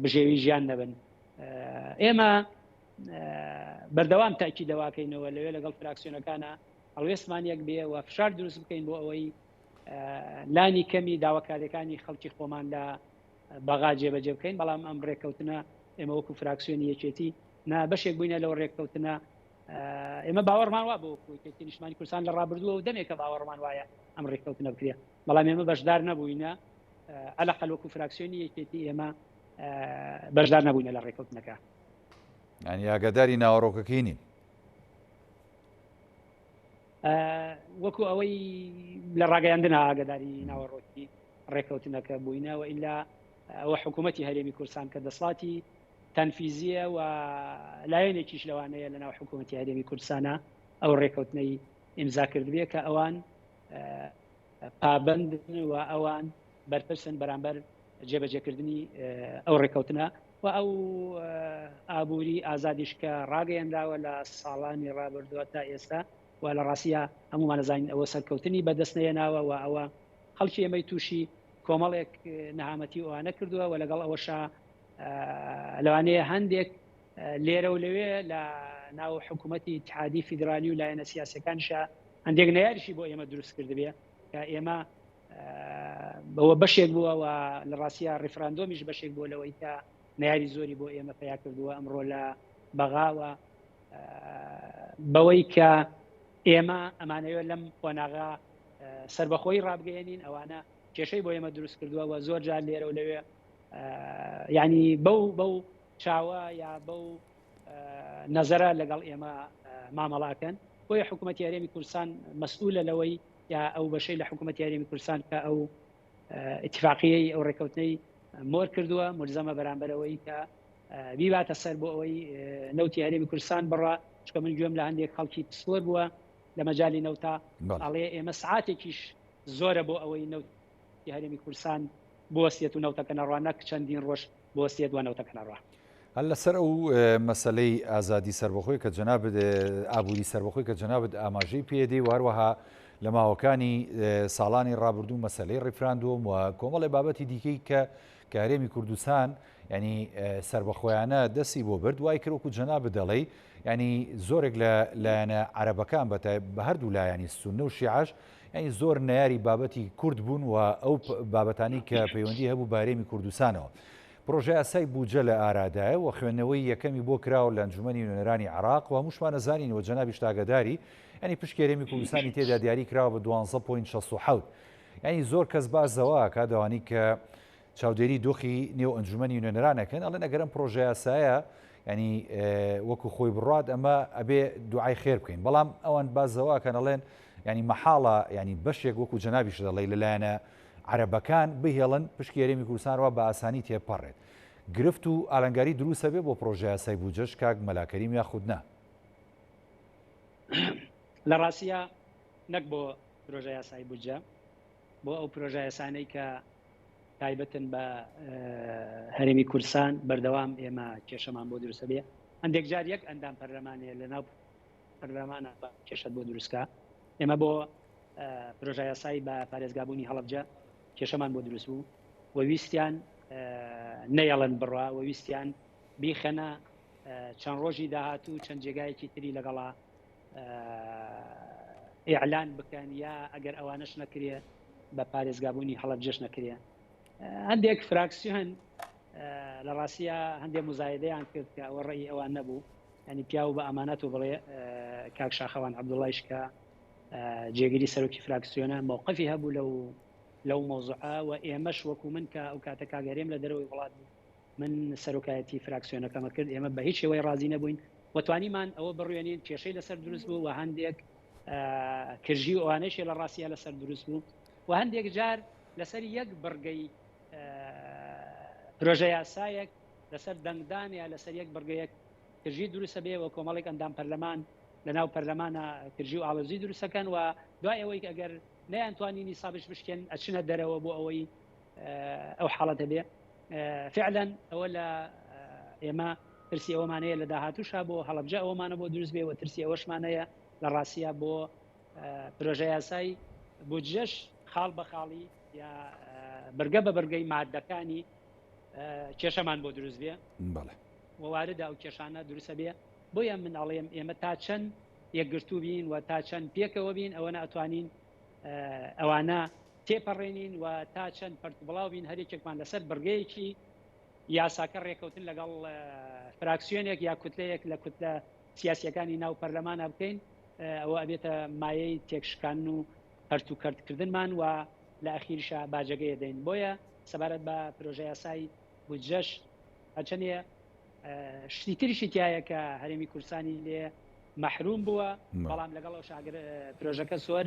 بژێوی ژیان نەبن. ئێمە بەردەوام تاکی دەواکەینەوە لەوێ لەگەڵ فراکسیۆنەکانە هەڵوێستمان یەک بێ و فشار دروست بکەین بۆ ئەوەی لانی کەمی داواکاریەکانی خەڵکی خۆمان لە بەغا جێبەجێ بکەین. بەڵام ئەم ڕێکەوتنە ئێمە وەکو فراکسیۆنی یەکێتی بەشێک بووینە لەو ڕێکەوتنە. ئێمە باوەڕمان وا بۆ یەکێتی نیشتمانی کوردستان لە ڕابردووە و دەمێکە باوەڕمان وایە ئەم ڕێکەوتنە بکرێ، بەڵام ئێمە بەشدار نەبووینە ئەلەقەل وەکو فراکسیۆنی یەکێتی ئێمە بەشدار نەبووینە لە ڕێکەوتنەکە. ینی ئاگاداری ناوەڕۆکەکەی نین وەکو ئەوەی لە ڕاگەیاندنا ئاگاداری ناوەڕۆکی ڕێکەوتنەکە بووینەوە ئیلا ئەوە حکوومەتی هەرێمی کوردستان کە دەسڵاتی تەنفیزیە و لایەنێکیش لەوانەیە لە ناو حکوومەتی هەرێمی کوردستانە ئەو ڕێکەوتنەی ئیمزا کردبێ کە ئەوان پابەندن و ئەوان بەرپرسن بەرامبەر جێبەجێکردنی ئەو ڕێکەوتنە و ئەو ئابووری ئازادیش کە ڕاگەیانداوە لە ساڵانی ڕابردووە تا ئێستا و لە ڕاستیە هەمومان نەزانین ئەوە سەرکەوتنی بەدەستنەیەناوە و ئەوە خەڵکی ئێمەی تووشی کۆمەڵێک نەهامەتی ئەوانە کردووە و لەگەڵ ئەوەشە لەوانەیە هەندێک لێرە و لەوێ لە ناو حکوومەتی اتحادی فیدرالی و لایەنە سیاسەکانشە هەندێک نەیاریشی بۆ ئێمە دروست کردبێ کە ئێمە بەوە بەشێک بووە و لە ڕاستیە ڕێفراندۆمیش بەشێک بووە لەوەی کە نەیاری زۆری بۆ ئێمە پیا کردووە ئەمڕۆ لە بەغاوە بەوەی کە ئێمە ئەمانەوە لەم خۆناغا سربەخۆی ڕابگەێنین ئەوانە کێشەی بۆ ئێمە دروست کردووە و زۆر جار لێرە و لەوێ ینی بەو چاوە یا بەو نەزەرە لەگەڵ ئێمە مامەڵاکەن. بۆیە حکوومەتی هەرێمی کوردستان مەسئولە لەوەی یا ئەو بەشەی لە حکوومەتی هەرێمی کوردستان کە ئەو اتفاقیەی ئەو ڕێکەوتنەی مۆر کردووە ملزەمە بەرامبەرەوەی کە بیباتە سەر بۆ ئەوەی نەوتی هەرێمی کوردستان بڕە. چکە من گوێم لە هەندێک خەڵکی پسوەر بووە لە مەجای نەوتا ئەڵێ ئێمە سعاتێکیش زۆرە بۆ ئەوەی نەوتی هەرێمی کوردستان بوەستێت و نەوتەکە نەڕوا نەک چەندین ڕۆژ بوەستێت و نەوتەکە نەڕوا. هەل لەسەر ئەو مەسەلەی ئازادی سربەخۆی کە جەنابەت ئابووری سربەخۆی کە جەنابەت ئاماژەی پێدەی و هەروەها لە ماوەکانی ساڵانی ڕابردوو مەسەلەی ڕێفراندۆم و کۆمەڵی بابەتی دیکەی کە هەرێمی کوردستان ینی سربەخۆیانە دەستی بۆ برد وای کردوەکو جەنابەت دەڵێ ینی زۆرێک لە لایەنە عەرەبەکان بە هەردوو لایەنی سونە و شیعەش ینی زۆر نەیاری بابەتی کورد بوون و ئەو بابەتانی کە پەیوەندی هەبوو بە هەرێمی کوردستانەوە. پرۆژه یاسای بوجە لە ئارادایە و خوێندنەوەی یەکەمی بۆ کراوە لە ئەنجومەنی نوێنەرانی عێراق و هەمووشمان نەزانینەوە جەنابی شتاگەداری ینی پشت هەرێمی کوردستانی تێدا دیاری کراوە بە 12.67 ینی زۆر کەس بازەوە کا دەوانی کە چاودێری دۆخی نێو ئەنجومەنی نوێنەرانەکەن ئەڵێن ئەگەرم پرۆژه یاسایە ینی وەکو خۆی بڕات ئەمە ئەبێ دوعای خێر بکەین، بەڵام ئەوان بازەوە کە ئەڵێن ینی مەحاڵە ینی بەشێک وەکو جەنابیش دەڵێ لەلایەنە عەرەبەکان بهێڵن پشکی هەرێمی کوردستانەوە بە ئاسانی تێپەڕێت. گرفت و ئالەنگاری دروستە بێ بۆ پرۆژه یاسای بوجەش کاک مەلاکەریم یاخودنا؟ لە ڕاستیە نەک بۆ پرۆژه یاسای بوجە، بۆ ئەو پرۆژه یاسانەی کە تایبەتن بە هەرێمی کوردستان بەردەوام ئێمە کێشەمان بۆ دروستە بێ. هەندێک جار یەک ئەندام پەرلەمانەیە لە ناو پەرلەمانە کێشت بۆ دروستکە. ئێمە بۆ پرۆژه یاسای بە پارێزگابوونی هەڵەبجە کێشەمان بۆ دروست بوو و ویستیان نەیەڵەن بڕوا و ویستیان بیخەنە چەند ڕۆژی داهاتوو چەند جێگایەکی تری لەگەڵا ئیعلان بکەن یا ئەگەر ئەوانەش نەکرێ بە پارێزگابوونی هەڵەبجەش نەکرێ. هەندێک فراکسیۆن لە ڕاستیە هەندێک مزایدەیان کرد کە ئەوە ڕێی ئەوان نەبوو، ینی پیا و بە ئەمانەت و بڵێ کاک شاخەوان عەبدوڵڵایش کە جێگیری سەرۆکی فراکسیۆنە مووقفی هەبوو لەو مۆزوعە و ئێمەش وەکو من کە ئەو کاتە کاگەرێم لە دەرەوەی وڵات بوو من سەرۆکایەتی فراکسیۆنەکەمە کرد، ئێمە بە هیچ شێوەی ڕازی نەبووین وتوانیمان ئەوە بڕوێنین کێشەی لەسەر دروست بوو و هەندێک کرژی و ئەوانەشی لە ڕاستیە لەسەر دروست بوو و هەندێک جار لەسەر یەک بڕگەی پرۆژە یاسایەک لەسەر دەنگدان یا لەسەر یەک بڕگەیەک کرژی دروستە بێ و کۆمەڵێک ئەندام پەرلەمان لەناو پەرلەمانە کرژی و ئاڵۆزی دروستەکەن و دوای ئەوەی ئەگەر نەیانتوانی نیسابش بشکێن ئەچنە دەرەوە بۆ ئەوەی ئەو حاڵەتە بێ. فعلا ئەوە لە ئێمە ترسی ئەومانەیە لە داهاتووشا بۆ هەڵەبجە ئەومانە بۆ دروست بێ و ترسی ئەوەشمانەیە لە ڕاستیە بۆ پرۆژە یاسایی بودجەش خاڵ بە خاڵی یا بەرگە بە بەرگەی مادەکانی کێشەمان بۆ دروست بێ وواردە ئەو کێشانە دروستە بێ. بۆیە من ئەڵێم ئێمە تا چەند یەکگرتوو بین و تا چەند پێکەوە بین ئەوە ناتوانین ئەوانە تێپەڕێنین و تا چەند پەرتوبڵاو بین هەرێکێکمان لەسەر بڕگەیەکی یاساکە ڕێکەوتن لەگەڵ فراکسیۆنێک یا کوتلەیەک لە کوتلە سیاسیەکانی ناو پەرلەمانە بکەین ئەوە ئەبێتە مایەی تێکشکان و هەرتوکردکردنمان و لە ئەخیرشا باجەگەیە دەین. بۆیە سەبارەت بە پرۆژە یاسایی بودجەش هەرچەندە شتی تریشی تایە کە هەرێمی کوردستانی لێ مەحروم بووە بەڵام لەگەڵ شاگر پرۆژەکە زۆر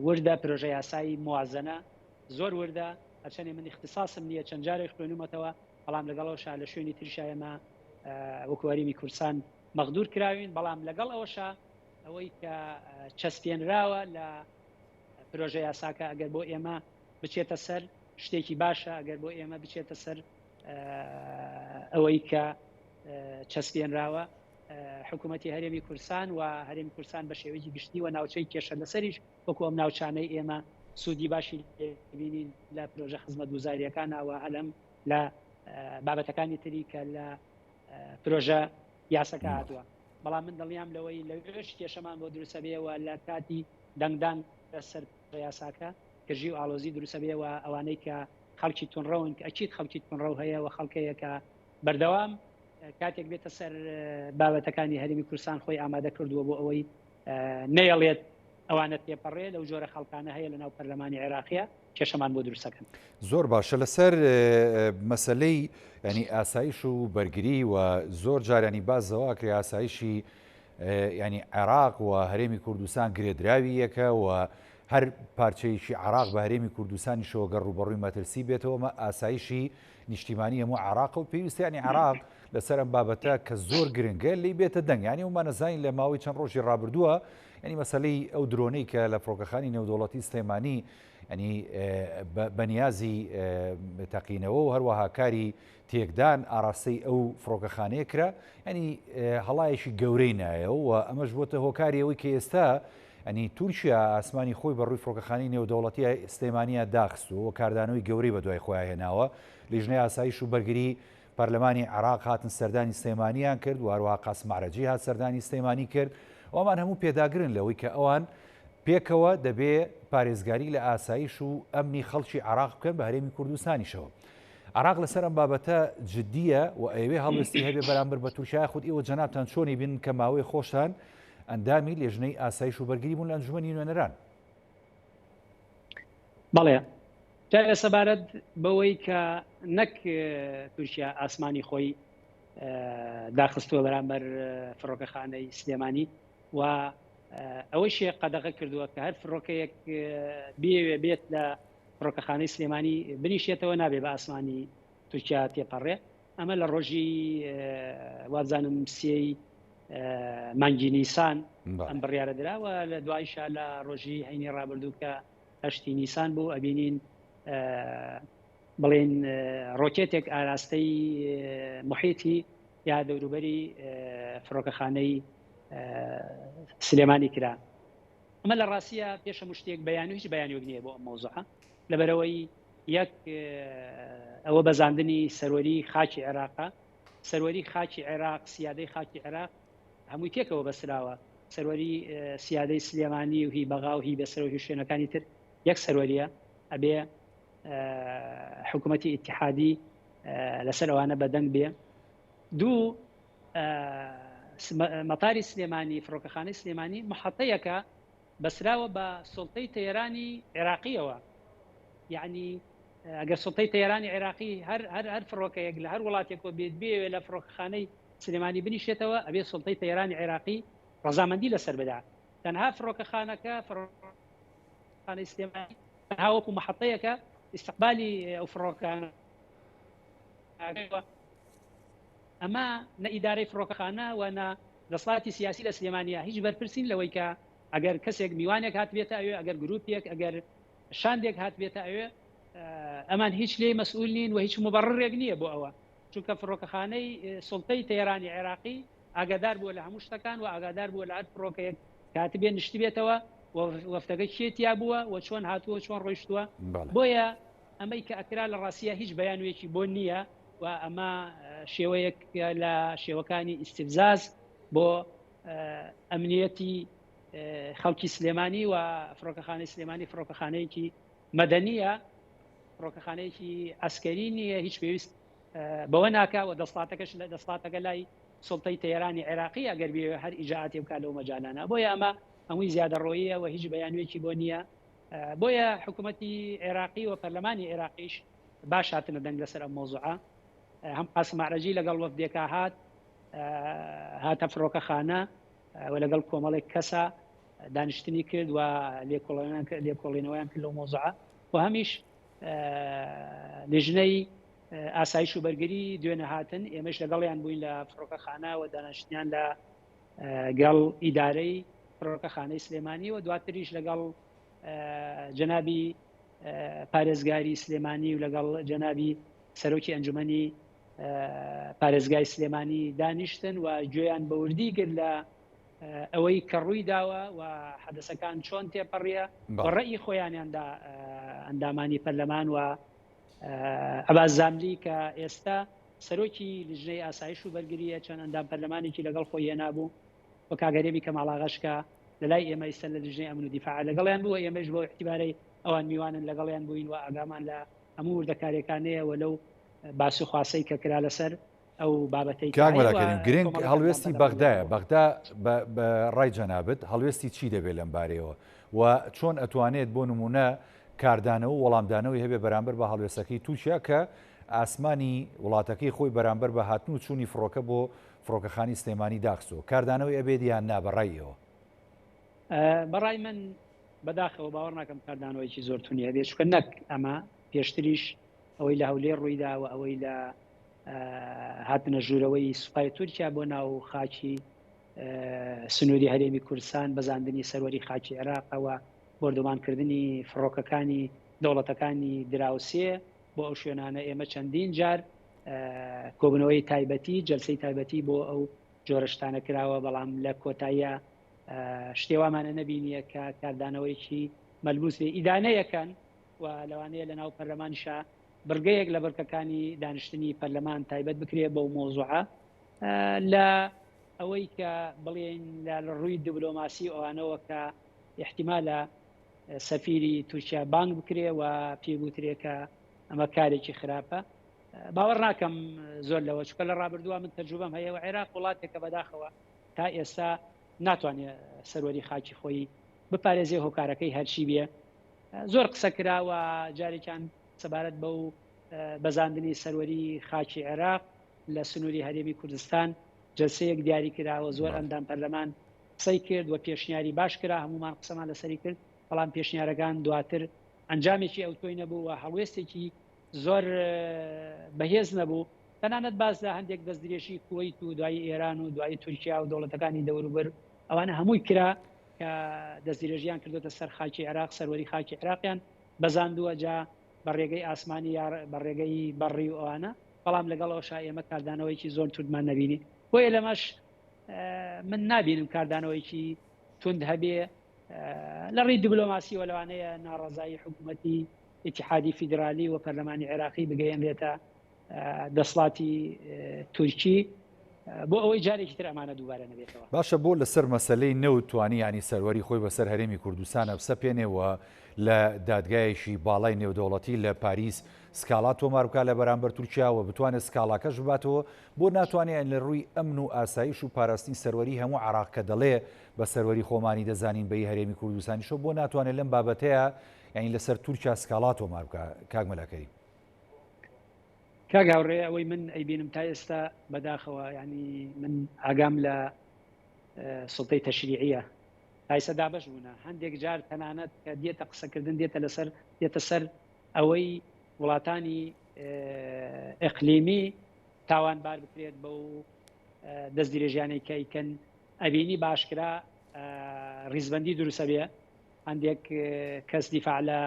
وردە پرۆژە یاسایی موازنە زۆر وردە هەرچەندێ من اختصاصم نییە چەند جارێک خوێنومەتەوە بەڵام لەگەڵەوەشا لە شوێنی تریشایەمە وەکو هەرێمی کوردستان مەغدور کراوین بەڵام لەگەڵ ئەوەشا ئەوەی کە چەسپێنراوە لە پرۆژە یاساکە ئەگەر بۆ ئێمە بچێتە سەر شتێکی باشە ئەگەر بۆ ئێمە بچێتە سەر ئەوەی کە چەسپێنراوە حکوومەتی هەرێمی کوردستان و هەرێمی کوردستان بە شێوەیەکی گشتی و ناوچەی کێشە لەسەریش وەکو ئەم ناوچانەی ئێمە سوودی باشی بینین لە پرۆژە خزمەتگوزاریەکانەوە هەلم لە بابەتەکانی تری کە لە پرۆژە یاساکە هاتووە. بەڵام من دڵیام لەوەی لەوێش کێشەمان بۆ دروستە بێەوە لە کاتی دەنگدان لەسەر یاساکە کرژی و ئاڵۆزی دروستە بێەوە ئەوانەی کە خەڵکی تونڕەون ئەچیت خەڵکی تونڕە هەیە و خەڵکەیە کە بەردەوام کاتێک بێتە سەر بابەتەکانی هەرێمی کوردستان خۆی ئامادە کردووە بۆ ئەوەی نەیەڵێت ئەوانە تێپەڕێ لەو جۆرە خەڵکانە هەیە لە ناو پەرلەمانی عێراقیە کێشەمان بۆ دروستەکەن. زۆر باشە لەسەر مەسلەی ینی ئاسایش و بەرگری و زۆر جارانی بازەوە کە ئاسایشی ینی عێراق و هەرێمی کوردستان گرێدراوی یەکە و هەر پارچەیەکی عراق بە هەرێمی کوردستانی شۆگەڕ ڕوبەڕووی مەترسی بێتەوەمە ئاسایشی نیشتیمانی هەموو عراق و پێویستیانی عراق لەسەر ئەم بابەتە کە زۆر گرنگە لی بێتە دەنگ ینی ومان نەزانین لە ماوەی چەند ڕۆژی ڕابردووە ینی مەسلەی ئەو درۆنەی کە لە فڕۆکەخانی نێودوڵەتی سلێمانی ینی بەنیازی تەقینەوە و هەروەها کاری تێکدان ئاراستەی ئەو فڕۆکەخانەیە کرا ینی هەڵایەکی گەورەی نایە و ئەمەش بۆتە هۆکاری ئەوەی کە ئێستا ئەنی تورکیا ئاسمانی خۆی بە ڕووی فڕۆکەخانی نێودەوڵەتی سلێمانیە داخستووە و کاردانەوەی گەورەی بە دوای خۆیان هێناوە لیژنەی ئاسایش و بەرگری پەرلەمانی عراق هاتن سەردانی سلێمانیان کرد و هەروەها قاسم عەرەجی هات سەردانی سلێمانی کرد ئەومان هەموو پێداگرن لەوەی کە ئەوان پێکەوە دەبێ پارێزگاری لە ئاسایش و ئەمنی خەڵکی عراق بکەن بە هەرێمی کوردستانیشەوە. عراق لەسەر ئەم بابەتە جددیە و ئەوێ هەڵوێستی هەبێ بەرامبەر بە تورکیا خودی ئێوە جەنابتان چۆنی بین کە ماوەی خۆشتان ئەندامی لێژنەی ئاسایش و بەرگری بوون لە ئەنجومەنی نوێنەران. بەڵێ جا سەبارەت بەوەی کە نەک تورکیا ئاسمانی خۆی داخستووە بەرامبەر فڕۆکەخانەی سلێمانی و ئەوەیشی قەدەغە کردووە کە هەر فڕۆکەیەک بێت لە فڕۆکەخانەی سلێمانی بنیشێتەوە نابێ بە ئاسمانی تورکیا تێپەڕێ. ئەمە لە ڕۆژی وازانم سێی مانگی نیسان ئەم بڕیارە دراوە لە دوایشا لە ڕۆژی هەینی ڕابردوو کە هەشتی نیسان بوو ئەبینین بڵێن ڕۆکێتێک ئاراستەی محیتی یا دەوروبەری فڕۆکەخانەی سلێمانی کرا. ئەمە لە ڕاستیە پێشە شتێک بەیان و هیچ بەیانیوەک نییە بۆ ئەم مۆزوعە لەبەرەوەی یەک ئەوە بەزاندنی سەروەری خاکی عێراقە سەروەری خاکی عێراق سیادەی خاکی عێراق هەمووی تێکەوە بەسراوە سەروەری سیادەی سلێمانی و هی بەغا و هی بەسەر و هی شوێنەکانی تر یەک سەروەریە ئەبێ حکوومەتی ئیتیحادی لەسەر ئەوانە بەدەنگ بێ دوو مەتاری سلێمانی فڕۆکەخانەی سلێمانی محەتەیەکە بەسراوە بە سڵتەی تەیرانی عێراقیەوە یعنی ئەگەر سڵتەی تەیرانی عێراقی هەر فڕۆکەیەک لە هەر وڵاتێکەوە بێت بێ لە فڕۆکەخانەی سلێمانی بنیشێتەوە ئەبێ سڵتەی تەیرانی عێراقی ڕەزامەندی لەسەر بدا تەنها فڕۆکەخانەکە فڕۆکەخانەی سلێمانی تەنها وەکو محەتەیەکە استقبالی ئەو فڕۆکەخانە ئەمە نە ئیدارەی فڕۆکەخانە و نە دەسەڵاتی سیاسی لە سلێمانیا هیچ بەرپرسین لەوەی کە ئەگەر کەسێک میوانێک هات بێتە ئەوێ ئەگەر گروپێک ئەگەر شاندێک هات بێتە ئەوێ ئەمان هیچ لێ مەسئول نین و هیچ مبەڕڕێک نییە بۆ ئەوە چونکە فڕۆکەخانەی سڵتەی تەیرانی عێراقی ئاگادار بووە لە هەموو شتەکان و ئاگادار بووە لە هەر فڕۆکەیەک کاتبێ نیشتی بێتەوە وەفتەکە کێتیا بووە و چۆن هاتووە چۆن ڕۆیشتووە بۆیە ئەمەی کە ئەکرا لە ڕاستیە هیچ بەیانوێکی بۆ نییە و ئەمە شێوەیەک لە شێوەکانی ئیستیفزاز بۆ ئەمنیەتی خەڵکی سلێمانی و فڕۆکەخانەی سلێمانی فڕۆکەخانەیەکی مەدەنیە فڕۆکەخانەیەکی ئەسکەری نییە هیچ پێویست بەوە ناکاوە دەسڵاتەکەش لە دەسڵاتەکە لای سڵتەی تەیرانی عێراقی ئەگەر بێ هەر ئیجاعاتی بکات لەو مەجالانە بۆیە ئەمە هەمووی زیادە ڕۆیە و هیچ بەیانوێکی بۆ نییە بۆیە حکوومەتی عێراقی و پەرلەمانی عێراقیش باش هاتنە دەنگ لەسەر ئەم مۆزوعە هەم قاسم عەرەجی لەگەڵ وەفدێکا هاتە فڕۆکەخانە و لەگەڵ کۆمەڵێک کەسە دانیشتنی کرد و لێکۆڵینەوەیان کرد لەو مۆزوعە و هەمیش لێژنەی ئاسایش و بەرگری دوێنە هاتن ئێمەش لەگەڵیان بووین لە فڕۆکەخانە و دانیشتیان لە گەڵ ئیدارەی فڕۆکەخانەی سلێمانی و دواتریش لەگەڵ جەنابی پارێزگاری سلێمانی و لەگەڵ جەنابی سەرۆکی ئەنجومەنی پارێزگای سلێمانی دانیشتن و گوێیان بەوردی کرد لە ئەوەی کە ڕووی داوە و حەدەسەکان چۆن تێپەڕیە ڕێی خۆیانیاندا ئەندامانی پەرلەمان و ئەباز زاملی کە ئێستا سەرۆکی لژنەی ئاسایش و بەرگریە چەند ئەندام پەرلەمانێکی لەگەڵ خۆی هێنابوو و کاگەرێبی کەماڵاغەشکە لەلای ئێمە ئێستا لە لژنەی ئەمن و دیفاع لەگەڵیان بووە ئێمەش بۆ احتیبارەی ئەوان میوانن لەگەڵیان بووین و ئاگامان لە هەموو وردەکارێکانەیە و لەو باس و خواسەی کە کرا لەسەر ئەو بابەتەی کاگمەکەین گرنگ هەڵوێستی بەغدایە بەغدا بە ڕای جەنابەت هەڵوێستی چی دەبێت لەم بارەیەوە و چۆن ئەتوانێت بۆ نمونە کاردانەوە و وەڵامدانەوەی هەبێ بەرامبەر بە هەڵوێستەکەی تووشە کە ئاسمانی وڵاتەکەی خۆی بەرامبەر بە هاتن و چوونی فڕۆکە بۆ فڕۆکەخانی سلێمانی داخستەوە کاردانەوەی ئەبێت یان نابڕایەوە بەڕای من بەداخەوە باوەڕ ناکەم کاردانەوەیکی زۆر تونی هەبێت چونکە نەک ئەمە پێشتریش ئەوەی لە هەولێر ڕوویدا و ئەوەی لە هاتنە ژوورەوەی سوپای تورکیا بۆ ناو خاکی سنووری هەرێمی کوردستان بەزاندنی سەروەری خاکی عێراقەوە بردومانکردنی فڕۆکەکانی دەوڵەتەکانی دراوسێ بۆ ئەو شوێنانە ئێمە چەندین جار کۆبنەوەی تایبەتی جەلسەی تایبەتی بۆ ئەو جۆرەشتانە کراوە بەڵام لە کۆتاییە شتێوامانە نەبینیە کە کاردانەوەیکی مەلموس بێ ئیدانەیەکەن و لەوانەیە لە ناو پەرلەمانشا بڕگەیەک لە بڕکەکانی دانیشتنی پەرلەمان تایبەت بکرێ بەو مۆزوعە لە ئەوەی کە بڵێن لە ڕووی دیبلۆماسی ئەوانەوە کە احتیمالە سەفیری تورکیا بانگ بکرێ و پێگوترێ کە ئەمە کارێکی خراپە باوەڕ ناکەم زۆر لەوە چکە لە ڕابردووە من تەجروبەم هەیە و عێراق وڵاتێکە بەداخەوە تا ئێستا ناتوانێت سەروەری خاکی خۆی بپارێزێ هۆکارەکەی هەرچی بێ زۆر قسە کراوە جارێکیان سەبارەت بەو بەزاندنی سەروەری خاکی عێراق لە سنووری هەرێمی کوردستان جلسەیەک دیاری کراوە زۆر ئەندام پەرلەمان قسەی کرد و پێشنیاری باش کرا هەمومان قسەمان لەسەری کرد بەڵام پێشنیارەکان دواتر ئەنجامێکی ئەو تۆی نەبوو و هەڵوێستێکی زۆر بەهێز نەبوو تەنانەت باز لە هەندێک دەستدرێژی کوێیت و دوای ئێران و دوای تورکیا و دەوڵەتەکانی دەوروبەر ئەوانە هەمووی کرا کە دەستدرێژیان کردوتە سەر خاکی عێراق سەروەری خاکی عێراقیان بەزاندووە جا بە ڕێگەی ئاسمانی یا بە ڕێگەی بەڕی و ئەوانە بەڵام لەگەڵەوە ئێمە کاردانەوەیکی زۆر توندمان نەبینی بۆیە لەمەش من نابینم کاردانەوەیکی تند هەبێ لە ڕێی دیبلۆماسیەوە لەوانەیە ناڕەزایی حکوومەتی ئیتیحادی فیدرالی و پەرلەمانی عێراقی بگەیەنرێتە دەسڵاتی تورکی بۆ ئەوەی جارێکی تر ئەمانە دووبارە نەبێتەوە. باشە بۆ لەسەر مەسلەی نەوتوانی ینی سەروەری خۆی بەسەر هەرێمی کوردستانە بسەپێنێەوە لە دادگایەکی باڵای نێودەوڵەتی لە پاریس سکاڵا تۆمار بکات لە بەرامبەر تورکیاوە بتوانێت سکاڵاکەش بباتەوە بۆ ناتوانێت لە ڕووی ئەمن و ئاسایش و پاراستنی سەروەری هەموو عراق کە دەڵێ بە سەروەری خۆمانی دەزانین بەی هەرێمی کوردستانیشەوە بۆ ناتوانێت لەم بابەتەیە ینی لەسەر تورکیا سکاڵا تۆمار بکات کاک مەلاکەری. کاگاوڕێ ئەوەی من ئەیبینم تا ئێستا بەداخەوە ینی من ئاگام لە سڵتەی تەشریعیە تایسە دابەش بوونە هەندێک جار تەنانەت کە دێتە قسەکردن دێتە سەر ئەوەی وڵاتانی ئەقلیمی تاوانبار بکرێت بە و دەست درێژیانەی کەیکەن ئەبینی باشکرا ڕیزبەندی دروستە بێ هەندێک کەس دیفاع لە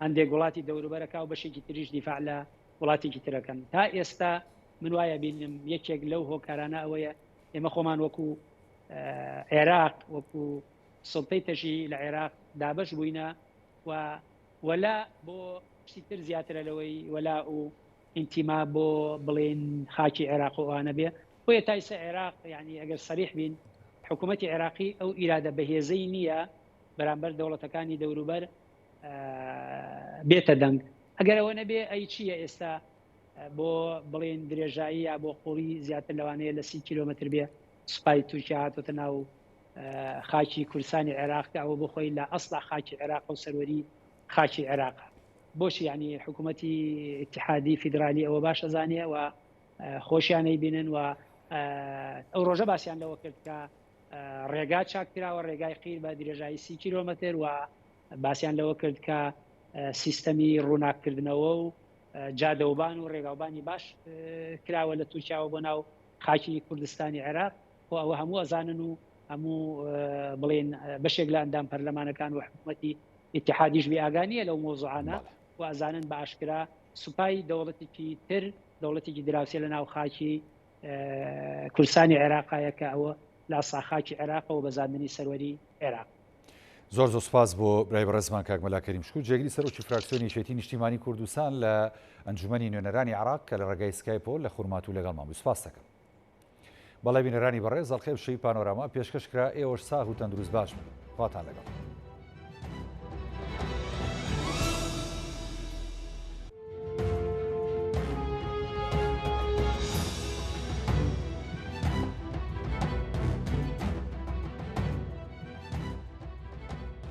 هەندێک وڵاتی دەوروبەرەکە و بەشێکی تریش دیفاع لە وڵاتێکی ترەکەن تا ئێستا من وایە بینم یەکێک لەو هۆکارانە ئەوەیە ئێمە خۆمان وەکو عێراق وەکو سڵتەی تەژی لە عێراق دابەش بووینە و وەلا بۆ شتیتر زیاترە لەوەی وەلا و ئینتیما بۆ بڵێن خاکی عێراق وانە بێ بۆیە تایسە عێراق یعنی ئەگەر سەریح بین حکوومەتی عێراقی ئەو ئیرادە بەهێزەی نییە بەرامبەر دەوڵەتەکانی دەوروبەر بێتە دەنگ ئەگەر ئەوە نەبێ ئەی چییە ئێستا بۆ بڵێن درێژایی یا بۆ قوڵی زیاتر لەوانەیە لە 30 کیلۆمتر بێ سوپای تورکیا هاتوۆتە ناو خاکی کوردستانی عێراقدا ئەوە بۆ خۆی لە ئەسڵا خاکی عێراق و سەروەری خاکی عێراق بۆشی ینی حکوومەتی اتحادی فیدرالی ئەوە باشە زانێ و خۆشیانەی بینن و ئەو ڕۆژە باسییان لەوە کرد کە ڕێگا چاکراوە ڕێگای قیر بە درێژایی 30 کیلۆمتر و باسییان لەوە کرد کە سیستەمی ڕووناکردنەوە و جادەوبان و ڕێگاوبانی باش کراوە لە تورکیاوە بۆ ناو خاکی کوردستانی عێراق و ئەوە هەموو ئەزانن و هەموو بڵێن بەشێک لە ئەندام پەرلەمانەکان و حکوومەتی اتحادیش بێ ئاگانیە لەو مۆزوعانە و ئەزانن بە ئاشکرا سوپای دەوڵەتێکی تر دەوڵەتێکی دراوسێ لە ناو خاکی کوردستانی عێراقایە کە ئەوە لا ساخاکی عێراقەوە بەزاندنی سەروەری عێراق. زۆر سوپاس بۆ برای بەڕێزمان کاک مەلاکەریم شکوت جێگیری سەرۆکی فراکسیۆنی یەکێتی نیشتیمانی کوردستان لە ئەنجومەنی نوێنەرانی عێراق کە لە ڕێگای سکایپەوە لە خورمات و لەگەڵمان سوپاس دەکەم. بەڵای بینەرانی بەڕێز ئەڵخێب شەی پانۆراما پێشکەشکرا ئێوەش ساغ و تەندروست باش بن. خواتان لەگەڵ.